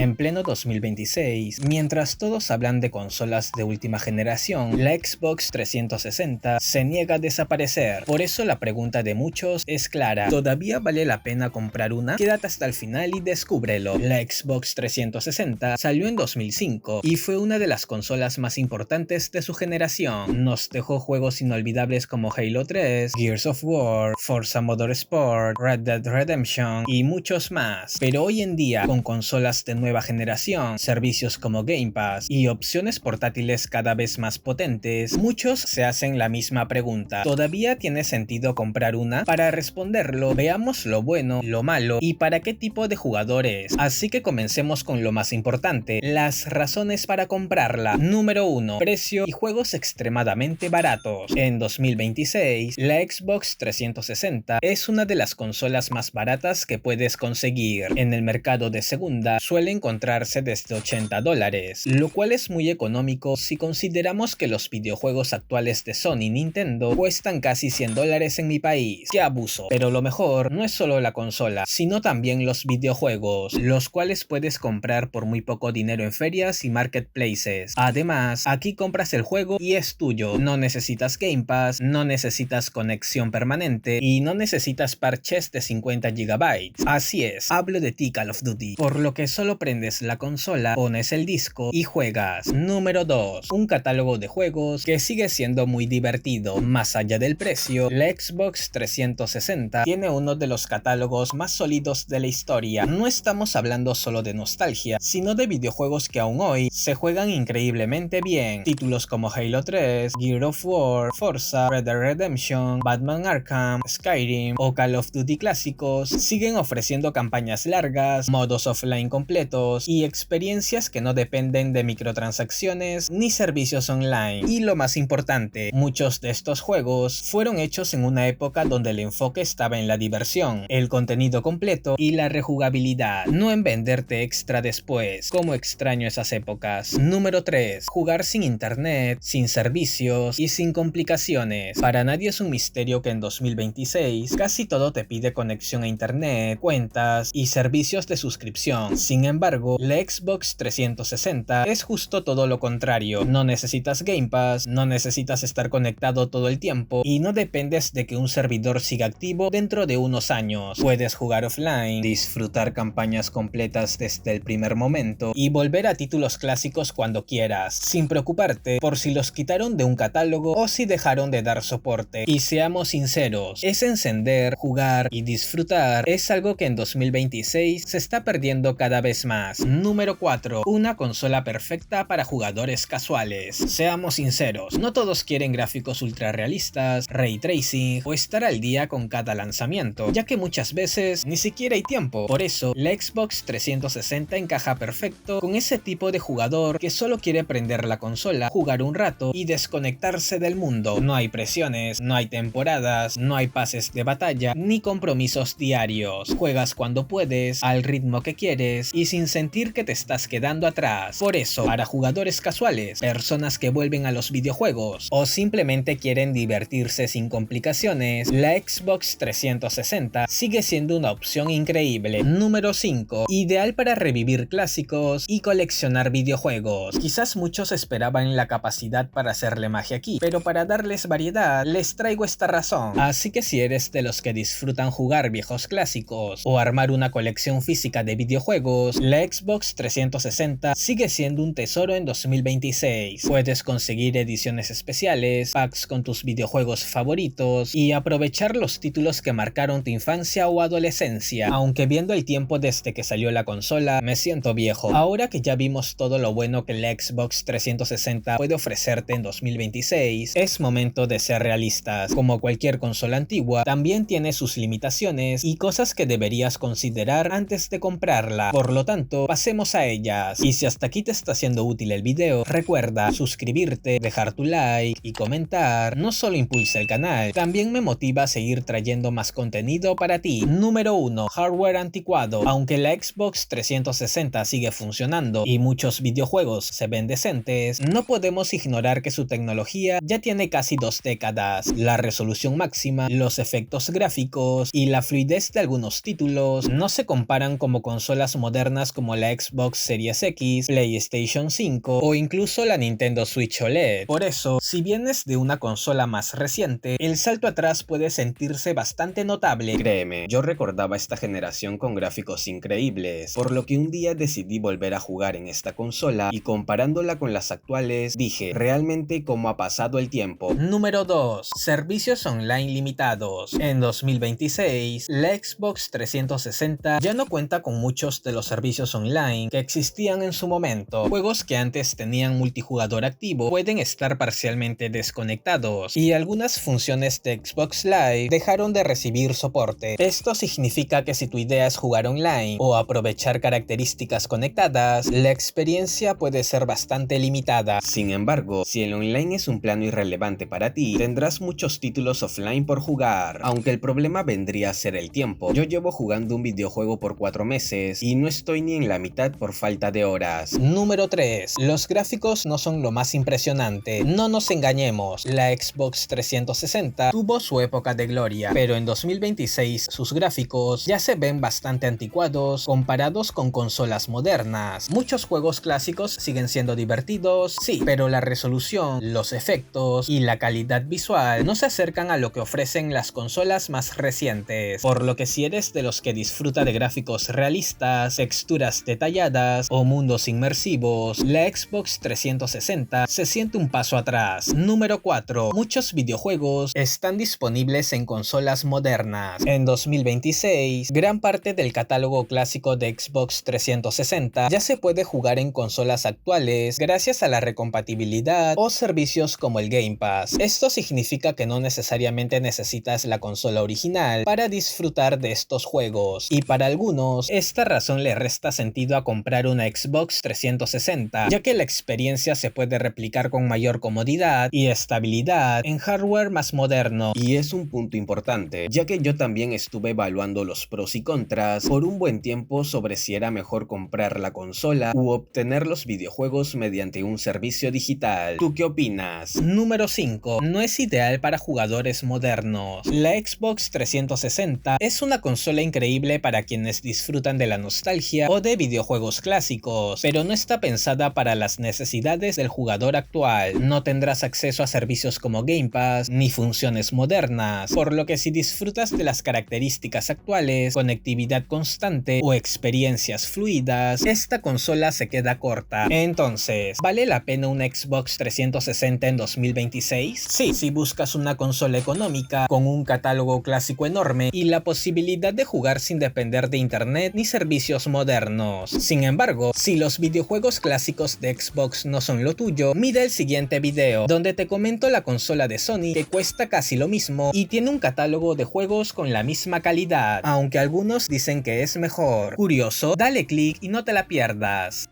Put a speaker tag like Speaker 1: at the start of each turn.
Speaker 1: En pleno 2026, mientras todos hablan de consolas de última generación, la Xbox 360 se niega a desaparecer. Por eso la pregunta de muchos es clara: ¿todavía vale la pena comprar una? Quédate hasta el final y descúbrelo. La Xbox 360 salió en 2005 y fue una de las consolas más importantes de su generación. Nos dejó juegos inolvidables como Halo 3, Gears of War, Forza Motorsport, Red Dead Redemption y muchos más. Pero hoy en día, con consolas de nueva generación, servicios como Game Pass y opciones portátiles cada vez más potentes, muchos se hacen la misma pregunta: ¿todavía tiene sentido comprar una? Para responderlo, veamos lo bueno, lo malo y para qué tipo de jugador es. Así que comencemos con lo más importante: las razones para comprarla. Número 1. Precio y juegos extremadamente baratos. En 2026, la Xbox 360 es una de las consolas más baratas que puedes conseguir. En el mercado de segunda suele encontrarse desde $80, lo cual es muy económico si consideramos que los videojuegos actuales de Sony y Nintendo cuestan casi $100 en mi país. ¡Qué abuso! Pero lo mejor no es solo la consola, sino también los videojuegos, los cuales puedes comprar por muy poco dinero en ferias y marketplaces. Además, aquí compras el juego y es tuyo. No necesitas Game Pass, no necesitas conexión permanente y no necesitas parches de 50 GB. Así es, hablo de ti, Call of Duty, por lo que solo prendes la consola, pones el disco y juegas. Número 2. Un catálogo de juegos que sigue siendo muy divertido. Más allá del precio, la Xbox 360 tiene uno de los catálogos más sólidos de la historia. No estamos hablando solo de nostalgia, sino de videojuegos que aún hoy se juegan increíblemente bien. Títulos como Halo 3, Gears of War, Forza, Red Dead Redemption, Batman Arkham, Skyrim o Call of Duty clásicos siguen ofreciendo campañas largas, modos offline completos y experiencias que no dependen de microtransacciones ni servicios online. Y lo más importante, muchos de estos juegos fueron hechos en una época donde el enfoque estaba en la diversión, el contenido completo y la rejugabilidad, no en venderte extra después. Como extraño esas épocas. Número 3. Jugar sin internet, sin servicios y sin complicaciones. Para nadie es un misterio que en 2026 casi todo te pide conexión a internet, cuentas y servicios de suscripción. Sin embargo, la Xbox 360 es justo todo lo contrario. No necesitas Game Pass, no necesitas estar conectado todo el tiempo y no dependes de que un servidor siga activo dentro de unos años. Puedes jugar offline, disfrutar campañas completas desde el primer momento y volver a títulos clásicos cuando quieras, sin preocuparte por si los quitaron de un catálogo o si dejaron de dar soporte. Y seamos sinceros, ese encender, jugar y disfrutar es algo que en 2026 se está perdiendo cada vez más. Número 4. Una consola perfecta para jugadores casuales. Seamos sinceros, no todos quieren gráficos ultra realistas, ray tracing o estar al día con cada lanzamiento, ya que muchas veces ni siquiera hay tiempo. Por eso, la Xbox 360 encaja perfecto con ese tipo de jugador que solo quiere prender la consola, jugar un rato y desconectarse del mundo. No hay presiones, no hay temporadas, no hay pases de batalla ni compromisos diarios. Juegas cuando puedes, al ritmo que quieres y sin sentir que te estás quedando atrás. Por eso, para jugadores casuales, personas que vuelven a los videojuegos o simplemente quieren divertirse sin complicaciones, la Xbox 360 sigue siendo una opción increíble. Número 5. Ideal para revivir clásicos y coleccionar videojuegos. Quizás muchos esperaban la capacidad para hacerle magia aquí, pero para darles variedad, les traigo esta razón. Así que si eres de los que disfrutan jugar viejos clásicos o armar una colección física de videojuegos, la Xbox 360 sigue siendo un tesoro en 2026. Puedes conseguir ediciones especiales, packs con tus videojuegos favoritos y aprovechar los títulos que marcaron tu infancia o adolescencia. Aunque viendo el tiempo desde que salió la consola, me siento viejo. Ahora que ya vimos todo lo bueno que la Xbox 360 puede ofrecerte en 2026, es momento de ser realistas. Como cualquier consola antigua, también tiene sus limitaciones y cosas que deberías considerar antes de comprarla. Por lo tanto, pasemos a ellas. Y si hasta aquí te está siendo útil el video, recuerda suscribirte, dejar tu like y comentar. No solo impulsa el canal, también me motiva a seguir trayendo más contenido para ti. Número 1. Hardware anticuado. Aunque la Xbox 360 sigue funcionando y muchos videojuegos se ven decentes, no podemos ignorar que su tecnología ya tiene casi 2 décadas. La resolución máxima, los efectos gráficos y la fluidez de algunos títulos no se comparan como consolas modernas como la Xbox Series X, PlayStation 5 o incluso la Nintendo Switch OLED. Por eso, si vienes de una consola más reciente, el salto atrás puede sentirse bastante notable. Créeme, yo recordaba esta generación con gráficos increíbles, por lo que un día decidí volver a jugar en esta consola y comparándola con las actuales, dije, realmente cómo ha pasado el tiempo. Número 2. Servicios online limitados. En 2026, la Xbox 360 ya no cuenta con muchos de los servicios online que existían en su momento. Juegos que antes tenían multijugador activo pueden estar parcialmente desconectados y algunas funciones de Xbox Live dejaron de recibir soporte. Esto significa que si tu idea es jugar online o aprovechar características conectadas, la experiencia puede ser bastante limitada. Sin embargo, si el online es un plano irrelevante para ti, tendrás muchos títulos offline por jugar, aunque el problema vendría a ser el tiempo. Yo llevo jugando un videojuego por 4 meses y no estoy ni en la mitad por falta de horas. Número 3. Los gráficos no son lo más impresionante. No nos engañemos, la Xbox 360 tuvo su época de gloria, pero en 2026 sus gráficos ya se ven bastante anticuados comparados con consolas modernas. Muchos juegos clásicos siguen siendo divertidos, sí, pero la resolución, los efectos y la calidad visual no se acercan a lo que ofrecen las consolas más recientes, por lo que si eres de los que disfruta de gráficos realistas, texturas detalladas o mundos inmersivos, la Xbox 360 se siente un paso atrás. Número 4. Muchos videojuegos están disponibles en consolas modernas. En 2026, gran parte del catálogo clásico de Xbox 360 ya se puede jugar en consolas actuales gracias a la recompatibilidad o servicios como el Game Pass. Esto significa que no necesariamente necesitas la consola original para disfrutar de estos juegos, y para algunos, esta razón le resta sentido a comprar una Xbox 360, ya que la experiencia se puede replicar con mayor comodidad y estabilidad en hardware más moderno. Y es un punto importante, ya que yo también estuve evaluando los pros y contras por un buen tiempo sobre si era mejor comprar la consola u obtener los videojuegos mediante un servicio digital. ¿Tú qué opinas? Número 5. No es ideal para jugadores modernos. La Xbox 360 es una consola increíble para quienes disfrutan de la nostalgia o de videojuegos clásicos, pero no está pensada para las necesidades del jugador actual. No tendrás acceso a servicios como Game Pass ni funciones modernas, por lo que si disfrutas de las características actuales, conectividad constante o experiencias fluidas, esta consola se queda corta. Entonces, ¿vale la pena una Xbox 360 en 2026? Sí, si buscas una consola económica con un catálogo clásico enorme y la posibilidad de jugar sin depender de internet ni servicios modernos. Sin embargo, si los videojuegos clásicos de Xbox no son lo tuyo, mira el siguiente video, donde te comento la consola de Sony que cuesta casi lo mismo y tiene un catálogo de juegos con la misma calidad, aunque algunos dicen que es mejor. Curioso, dale click y no te la pierdas.